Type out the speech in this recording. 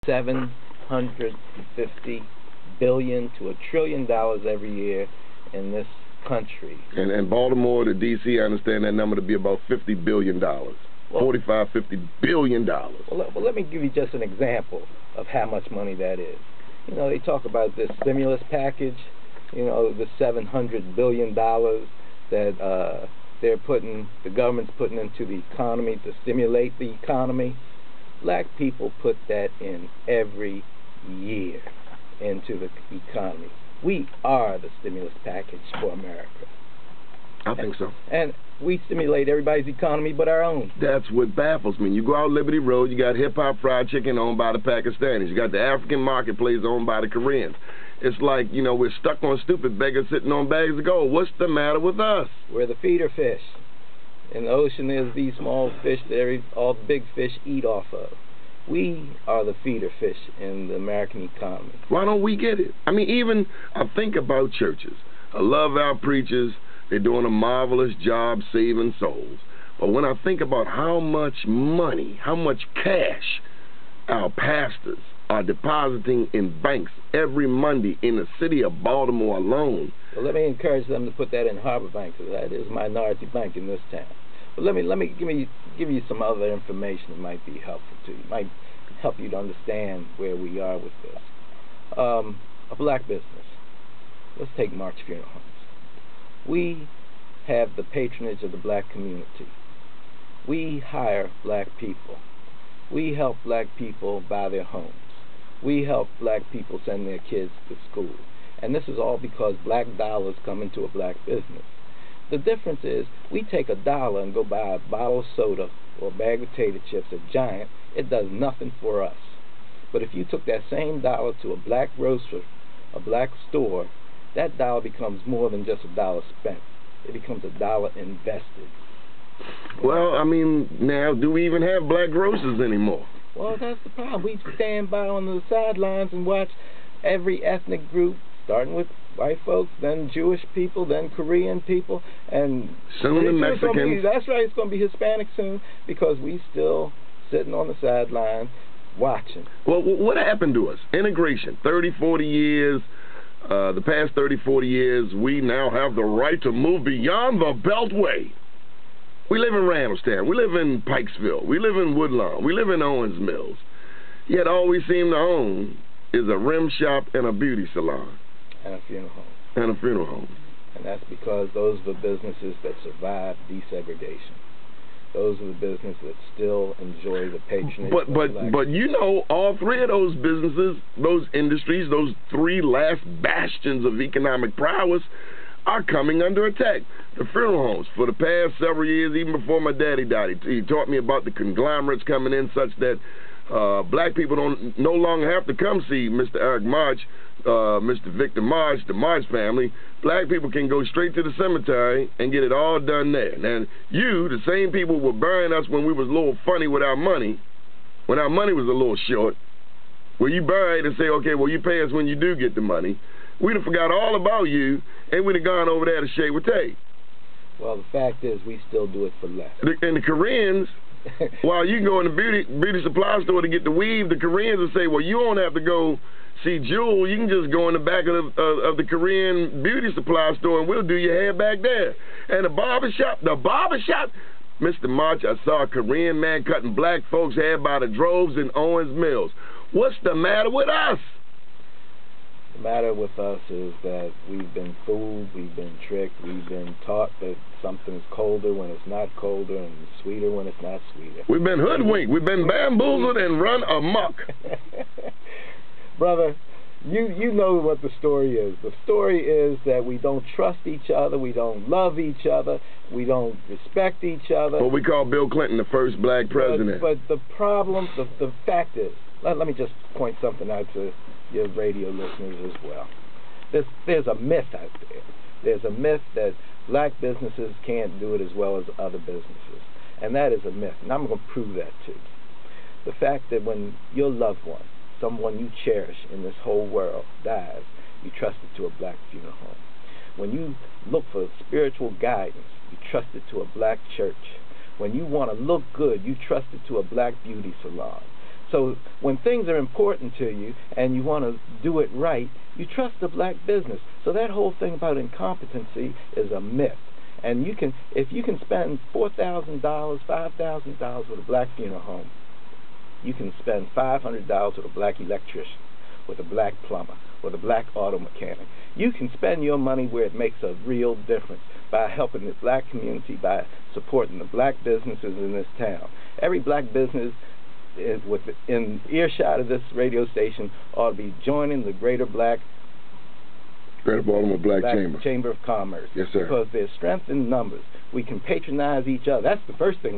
$750 billion to $1 trillion every year in this country. And Baltimore to D.C., I understand that number to be about $50 billion. Well, $50 billion. Well, let me give you just an example of how much money that is. You know, they talk about this stimulus package, you know, the $700 billion that the government's putting into the economy to stimulate the economy. Black people put that in every year into the economy. We are the stimulus package for America. I think so. And we stimulate everybody's economy but our own. That's what baffles me. You go out Liberty Road, you got hip-hop fried chicken owned by the Pakistanis. You got the African marketplace owned by the Koreans. It's like, you know, we're stuck on stupid beggars sitting on bags of gold. What's the matter with us? We're the feeder fish. In the ocean, there's these small fish that all the big fish eat off of. We are the feeder fish in the American economy. Why don't we get it? I mean, even I think about churches. I love our preachers. They're doing a marvelous job saving souls. But when I think about how much money, how much cash our pastors are depositing in banks every Monday in the city of Baltimore alone. Well, let me encourage them to put that in Harbor Bank, because that is a minority bank in this town. But let me give you some other information that might be helpful to you. Might help you to understand where we are with this. A black business. Let's take March Funeral Homes. We have the patronage of the black community. We hire black people. We help black people buy their homes. We help black people send their kids to school. And this is all because black dollars come into a black business. The difference is we take $1 and go buy a bottle of soda or a bag of potato chips at Giant. It does nothing for us. But if you took that same dollar to a black grocer, a black store, that dollar becomes more than just $1 spent. It becomes $1 invested. Well, I mean, now, do we even have black grocers anymore? Well, that's the problem. We stand by on the sidelines and watch every ethnic group, starting with white folks, then Jewish people, then Korean people, and soon the Mexicans. That's right, it's going to be Hispanic soon, because we still sitting on the sideline watching. Well, what happened to us? Integration, 30, 40 years. The past 30, 40 years, we now have the right to move beyond the Beltway. We live in Randallstown. We live in Pikesville. We live in Woodlawn. We live in Owens Mills. Yet all we seem to own is a rim shop and a beauty salon. And a funeral home. And a funeral home. And that's because those are the businesses that survive desegregation. Those are the businesses that still enjoy the patronage. But you know, all three of those businesses, those industries, those three last bastions of economic prowess are coming under attack. The funeral homes, for the past several years, even before my daddy died, he taught me about the conglomerates coming in such that black people don't no longer have to come see Mr. Erich March, Mr. Victor March, the March family. Black people can go straight to the cemetery and get it all done there. Now, the same people were burying us when we was a little funny with our money, when our money was a little short, where you buried and say, okay, well, you pay us when you do get the money. We'd have forgot all about you, and we'd have gone over there to shave with tape. Well, the fact is, we still do it for less. And the Koreans, while you can go in the beauty supply store to get the weave, the Koreans will say, well, you don't have to go see Jewel. You can just go in the back of the Korean beauty supply store, and we'll do your hair back there. And the barbershop, Mr. March, I saw a Korean man cutting black folks' hair by the droves in Owens Mills. What's the matter with us? The matter with us is that we've been fooled, we've been tricked, we've been taught that something's colder when it's not colder and sweeter when it's not sweeter. We've been hoodwinked, we've been bamboozled and run amok. Brother, you know what the story is. The story is that we don't trust each other, we don't love each other, we don't respect each other. Well, we call Bill Clinton the first black president. But the problem, the fact is, let me just point something out to your radio listeners as well. There's a myth out there. There's a myth that black businesses can't do it as well as other businesses. And that is a myth. And I'm going to prove that to you. The fact that when your loved one, someone you cherish in this whole world, dies, you trust it to a black funeral home. When you look for spiritual guidance, you trust it to a black church. When you want to look good, you trust it to a black beauty salon. So when things are important to you and you want to do it right, you trust the black business. So that whole thing about incompetency is a myth. And if you can spend $4,000, $5,000 with a black funeral home, you can spend $500 with a black electrician, with a black plumber, with a black auto mechanic. You can spend your money where it makes a real difference, by helping the black community, by supporting the black businesses in this town. Every black business within earshot of this radio station ought to be joining the Greater Baltimore Black Chamber of Commerce. Yes, sir. Because there's strength in numbers. We can patronize each other. That's the first thing.